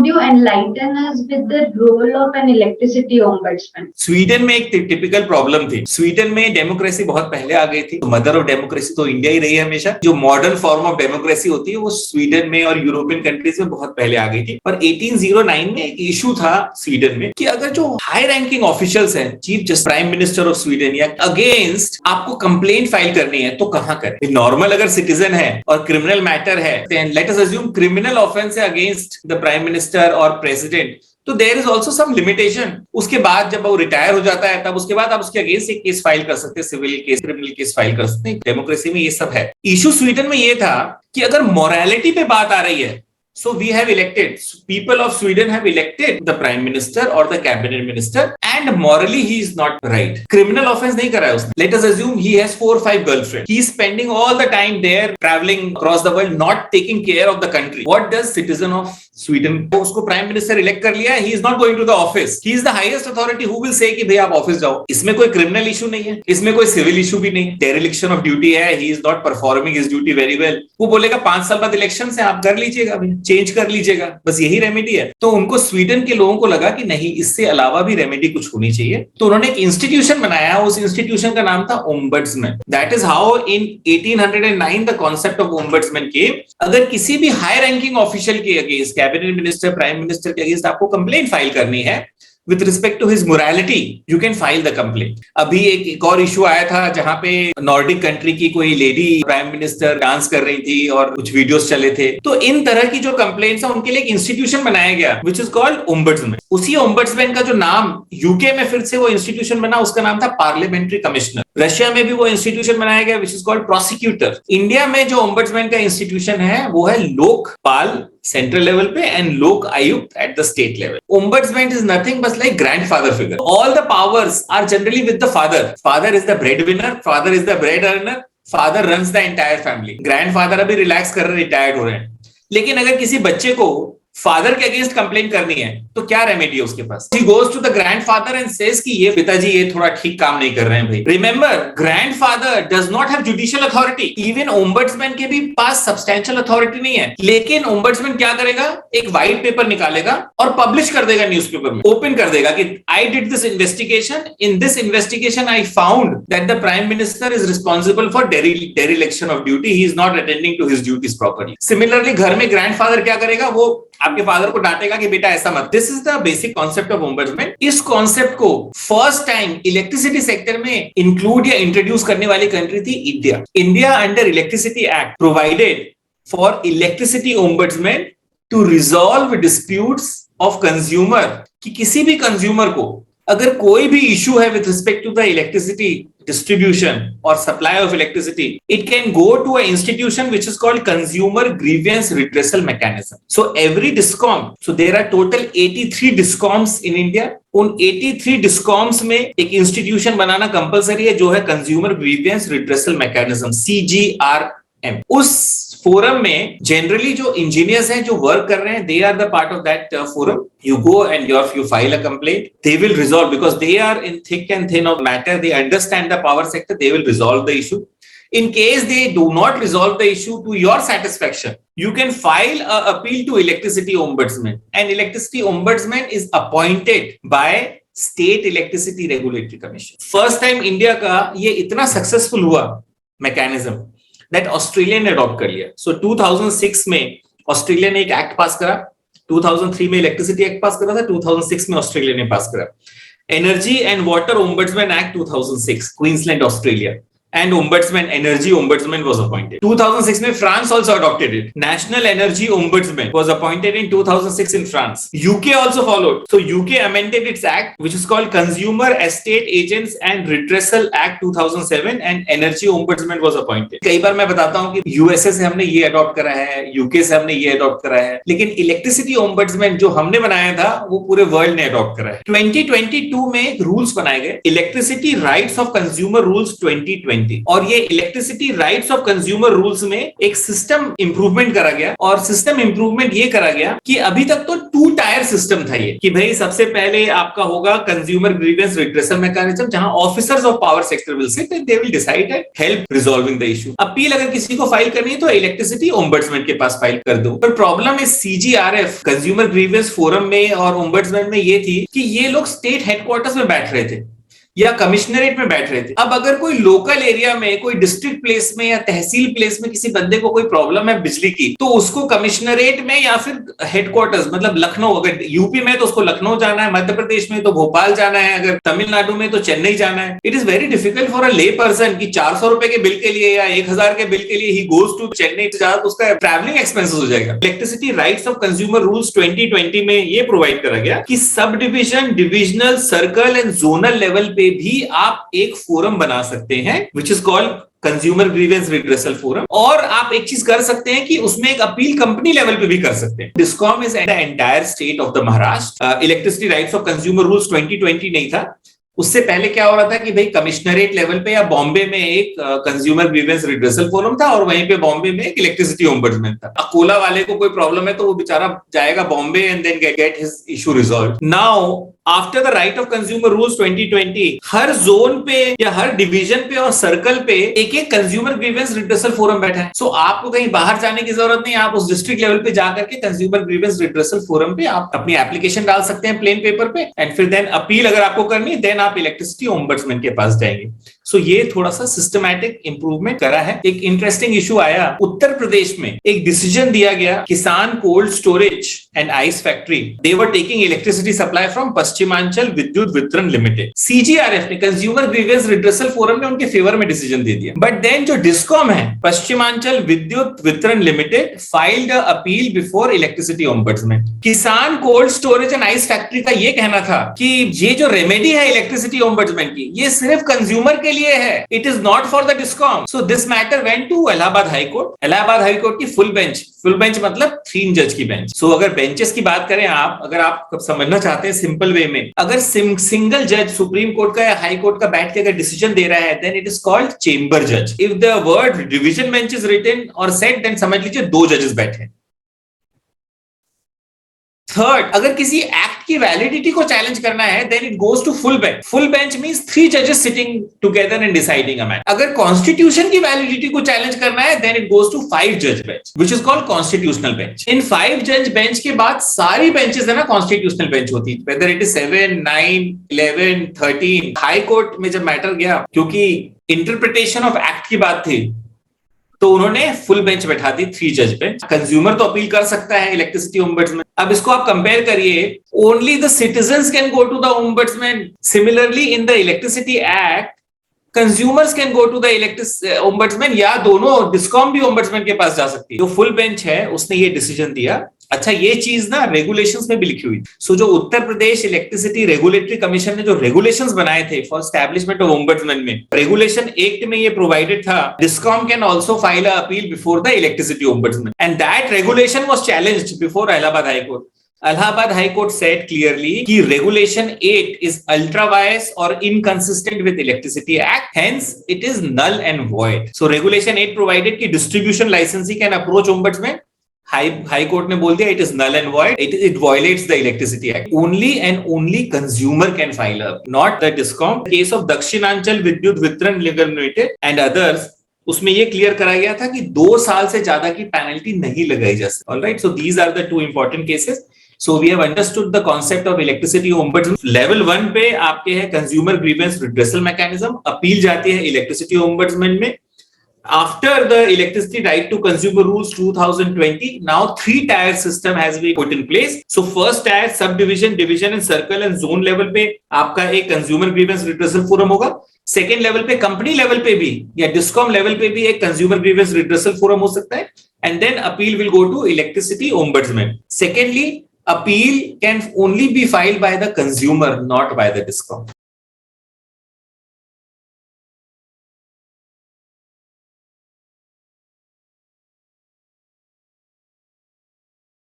could you enlighten us with the role of an electricity ombudsman? Sweden में एक typical problem थी। Sweden में democracy बहुत पहले आ गई थी। मदर ऑफ डेमोक्रेसी तो इंडिया ही रही है हमेशा। जो मॉडर्न फॉर्म ऑफ डेमोक्रेसी होती है वो स्वीडन में और यूरोपियन कंट्रीज में बहुत पहले आ गई थी। और 1809 में एक इशू था स्वीडन में कि अगर जो हाई रैंकिंग ऑफिशियल्स हैं, chief justice, prime minister of Sweden या अगेंस्ट आपको कंप्लेंट फाइल करनी है तो कहां करें। नॉर्मल अगर सिटीजन है और क्रिमिनल मैटर है, let us assume criminal offence है अगेंस्ट द प्राइम मिनिस्टर और प्रेसिडेंट, तो there is also some limitation. उसके बाद जब वो रिटायर हो जाता है तब उसके बाद आप उसके अगेंस्ट एक केस फाइल कर सकते हैं, civil case, criminal case file कर सकते हैं। डेमोक्रेसी में ये सब है। इशू स्वीडन में ये था कि अगर मोरालिटी पे बात आ रही है, so we have elected, people of Sweden have elected the prime minister or the cabinet minister and morally he is not right. Criminal offense नहीं करा है उसने। Let us assume he has 4 or 5 girlfriends. He is spending all the time there traveling across the world, not taking care of the country. What does citizen of Sweden, उसको prime minister elect कर लिया है, he is not going to the office. He is the highest authority who will say कि भाई आप office जाओ। इसमें कोई क्रिमिनल इशू नहीं है, इसमें कोई सिविल इशू भी नहीं। डेरिलिक्शन ऑफ ड्यूटी है, he is not performing his duty very well. वो बोलेगा 5 साल बाद इलेक्शन से आप कर लीजिएगा, चेंज कर लीजिएगा, बस यही रेमेडी है। तो उनको स्वीडन के लोगों को लगा कि नहीं, इससे अलावा भी रेमेडी कुछ होनी चाहिए। तो उन्होंने एक इंस्टीट्यूशन बनाया, उस इंस्टीट्यूशन का नाम था ombudsman. That is how in 1809 the concept of ombudsman came. अगर किसी भी हाई रैंकिंग ऑफिशियल के against, cabinet minister, prime minister के अगेंस्ट आपको कंप्लेंट फाइल करनी है with respect to his morality, you can file the complaint. अभी एक और इशू आया था जहां पे नॉर्डिक कंट्री की कोई लेडी प्राइम मिनिस्टर डांस कर रही थी और कुछ वीडियोस चले थे। तो इन तरह की जो कंप्लेंट्स है उनके लिए एक इंस्टीट्यूशन बनाया गया which is called ओम्बड्समैन। उसी ओम्बड्समैन का जो नाम यूके में फिर से वो इंस्टीट्यूशन बना, उसका नाम था पार्लियामेंट्री कमिश्नर। रशिया में भी वो इंस्टीट्यूशन बनाया गया which is called prosecutor. India में जो ओम्बड्समैन का इंस्टीट्यूशन है वो है लोकपाल सेंट्रल लेवल पे and Lokayukta at the state level. Ombudsman is nothing but like grandfather figure. All the powers are generally with the father. Father is the bread winner, father is the bread earner, father runs the entire family. Grandfather अभी relax कर रहे, retired हो रहे हैं। लेकिन अगर किसी बच्चे को फादर के अगेंस्ट कंप्लेन करनी है तो क्या रेमेडी है उसके पास? He goes to the grandfather and says कि ये पिताजी ये थोड़ा ठीक काम नहीं कर रहे हैं भाई। Remember, grandfather does not have judicial authority. Even ombudsman के भी पास substantial authority नहीं है। लेकिन ombudsman क्या करेगा? एक white paper निकालेगा और publish कर देगा न्यूज़पेपर में, ओपन कर देगा कि I did this investigation. In this investigation, I found that the prime minister is responsible for dereliction of duty. He is not attending to his duties properly. Similarly, घर में grandfather क्या करेगा? वो आपके फादर को डांटेगा कि बेटा ऐसा मत। This is the basic concept of ombudsman. इस कॉन्सेप्ट को फर्स्ट टाइम इलेक्ट्रिसिटी सेक्टर में इंक्लूड या इंट्रोड्यूस करने वाली कंट्री थी India. India under electricity act provided for electricity ombudsman to resolve disputes of consumer, कि किसी भी कंज्यूमर को अगर कोई भी इशू है with respect to the electricity distribution or supply of electricity, it can go to an institution which is called Consumer Grievance Redressal Mechanism. So every DISCOM, so there are total 83 DISCOMs in India. उन 83 DISCOMs में एक institution बनाना compulsory है जो है Consumer Grievance Redressal Mechanism, CGRM। उस forum में generally जो engineers हैं जो वर्क कर रहे हैं, they are the part of that forum. You go and you file a complaint. They will resolve because they are in thick and thin of matter. They understand the power sector. They will resolve the issue. In case they do not resolve the issue to your satisfaction, you can file an appeal to electricity ombudsman. And electricity ombudsman is appointed by State Electricity Regulatory Commission. First time India का ये इतना successful हुआ mechanism that Australia ने adopt कर लिया। So 2006 में Australia ने एक एक्ट पास करा, 2003 में इलेक्ट्रिसिटी एक्ट पास करा था, 2006 में ऑस्ट्रेलिया ने पास करा energy and water ombudsman act 2006, Queensland Australia. And ombudsman, energy ombudsman was appointed. 2006 में France also adopted it. National Energy Ombudsman was appointed in 2006 in France. UK also followed. So UK amended its act, which is called Consumer Estate Agents and Redressal Act 2007, and Energy Ombudsman was appointed. कई बार मैं बताता हूँ कि USA से हमने ये adopt करा है, UK से हमने ये अडॉप्ट करा है, लेकिन इलेक्ट्रिसिटी ओम्बड्समैन जो हमने बनाया था वो पूरे वर्ल्ड ने अडॉप्ट करा है। 2022 में रूल्स बनाए गए, electricity rights of consumer rules 2020। 2020 और ये electricity rights of consumer rules में एक सिस्टम इंप्रूवमेंट करा गया और सिस्टम इंप्रूवमेंट ये करा गया कि अभी तक तो 2 टायर सिस्टम था ये कि भाई सबसे पहले आपका होगा कंज्यूमर ग्रीवेंस रिड्रेसल मैकेनिज्म जहां officers of power sector will sit and they will decide and help resolving the issue. Appeal अगर किसी को फाइल करनी है तो इलेक्ट्रिसिटी ओम्बड्समैन के पास फाइल कर दो। पर प्रॉब्लम इस CGRF कंज्यूमर ग्रीवेंस फोरम में और ओम्बड्समैन में ये थी कि ये लोग स्टेट हेडक्वार्टर्स में बैठ रहे थे या कमिश्नरेट में बैठ रहे थे। अब अगर कोई लोकल एरिया में कोई डिस्ट्रिक्ट प्लेस में या तहसील प्लेस में किसी बंदे को कोई प्रॉब्लम है बिजली की तो उसको कमिश्नरेट में या फिर हेडक्वार्टर्स मतलब लखनऊ, अगर यूपी में तो उसको लखनऊ जाना है, मध्य प्रदेश में तो भोपाल जाना है, अगर तमिलनाडु में तो चेन्नई जाना है। It is very difficult for a ले पर्सन कि 400 रुपए के बिल के लिए या 1000 के बिल के लिए ही गोज टू चेन्नई तो ज्यादा उसका ट्रैवलिंग एक्सपेंसेस हो जाएगा। Electricity rights of consumer rules 2020 में ये प्रोवाइड करा गया कि sub division, divisional, circle and zonal level पे भी आप एक फोरम बना सकते हैं which is called consumer grievance redressal forum. और आप एक चीज कर सकते हैं कि उसमें एक अपील कंपनी लेवल पे भी कर सकते हैं। Discom is the entire state of the Maharashtra. Electricity rights of consumer rules 2020 नहीं था, उससे पहले क्या हो रहा था कि भाई कमिश्नरेट लेवल पे या बॉम्बे में एक कंज्यूमर ग्रीवेंस रिड्रेसल फोरम था और वहीं पे बॉम्बे में एक इलेक्ट्रिसिटी ओम्बड्समैन था। अकोला वाले को कोई प्रॉब्लम है तो वो बेचारा जाएगा Bombay and then get his issue resolve. Now after the right of consumer rules 2020 हर जोन पे या हर डिवीजन पे और सर्कल पे एक एक कंज्यूमर ग्रीवेंस रिड्रेसल फोरम बैठा है। सो आपको कहीं बाहर जाने की जरूरत नहीं, आप उस डिस्ट्रिक्ट लेवल पे जाकर के कंज्यूमर ग्रीवेंस रिड्रेसल फोरम पे आप अपनी एप्लीकेशन डाल सकते हैं प्लेन पेपर पे एंड फिर देन अपील अगर आपको करनी है देन आप इलेक्ट्रिसिटी ओम्बड्समैन के पास जाएंगे। सो ये थोड़ा सा सिस्टमैटिक इंप्रूवमेंट करा है। एक इंटरेस्टिंग इशू आया उत्तर प्रदेश में, एक डिसीजन दिया गया किसान cold storage and ice factory they were taking electricity supply from Paschimanchal Vidyut Vitran limited. CGRF ने कंज्यूमर ग्रीवेंस रिड्रेसल फोरम ने उनके फेवर में डिसीजन दे दिया। बट देन जो डिस्कॉम है Paschimanchal Vidyut Vitran limited filed a appeal before electricity ombudsman. Kisan cold storage and ice factory का ये कहना था कि ये जो रेमेडी है इलेक्ट्रिसिटी ओम्बड्समैन की ये सिर्फ कंज्यूमर के लिए है, it is not for the discom. So this matter went to Allahabad high court. Allahabad high court की फुल बेंच मतलब 3 जज की बेंच। सो अगर बेंचेस की बात करें आप, अगर आप समझना चाहते हैं सिंपल वे में, अगर सिंगल जज सुप्रीम कोर्ट का या हाई कोर्ट का बैठ के अगर डिसीजन दे रहा है then it is called chamber जज। If the word division bench is written और सेट देन समझ लीजिए 2 जजेस बैठे। थर्ड, अगर किसी एक्ट की वैलिडिटी को चैलेंज करना है then it goes to full bench. Full bench means 3 जजेस sitting together and deciding a matter. अगर कॉन्स्टिट्यूशन की वैलिडिटी को चैलेंज करना है देन इट गोज टू 5 जज bench which is called constitutional bench. इन 5 जज बेंच के बाद सारी बेंचेस है ना कॉन्स्टिट्यूशनल बेंच होती है, whether it is 7, 9, 11, 13। High court में जब मैटर गया क्योंकि इंटरप्रिटेशन ऑफ एक्ट की बात थी तो उन्होंने फुल बेंच बैठा दी, 3 जज बेंच। कंज्यूमर तो अपील कर सकता है इलेक्ट्रिसिटी ओम्बड्समैन। अब इसको आप कंपेयर करिए, only the citizens can go to the ombudsman. Similarly in the electricity act consumers can go to the ombudsman या दोनों डिस्कॉम भी ओम्बड्समैन के पास जा सकती है। जो फुल बेंच है उसने ये डिसीजन दिया। अच्छा, ये चीज ना रेगुलेशंस में भी लिखी हुई। सो जो Uttar Pradesh electricity regulatory commission ने जो रेगुलेशंस बनाए थे फॉर एस्टैब्लिशमेंट ऑफ ओम्बड्समैन में, रेगुलेशन एक्ट में ये प्रोवाइडेड था discom can also file a appeal before the electricity ombudsman and that regulation was challenged before Allahabad high court. Allahabad High Court said clearly कि Regulation 8 is ultra vires or inconsistent with Electricity Act, hence it is null and void. So Regulation 8 provided कि distribution licensee can approach ombudsman. High Court ने बोल दिया it is null and void. It violates the Electricity Act. Only and only consumer can file up, not the discom. The case of Dakshinanchal Vidyut Vitran Nigam Limited and others, उसमें ये clear कराया गया था कि 2 साल से ज्यादा की पेनल्टी नहीं लगाई जा सकती। Alright, so these are the 2 important cases. So we have understood the concept of electricity ombudsman. Level 1 पे आपके है consumer grievance redressal mechanism, appeal जाती है electricity ombudsman में। After the electricity right to consumer rules 2020, now 3-tier system has been put in place. So first tier subdivision, division and circle and zone level पे आपका एक consumer grievance redressal forum होगा। Second level पे company level पे भी या discom level पे भी एक कंज्यूमर ग्रीवेंस रिड्रेसल फोरम हो सकता है and then appeal will go to electricity ombudsman. Secondly, appeal can only be filed by the consumer, not by the discom.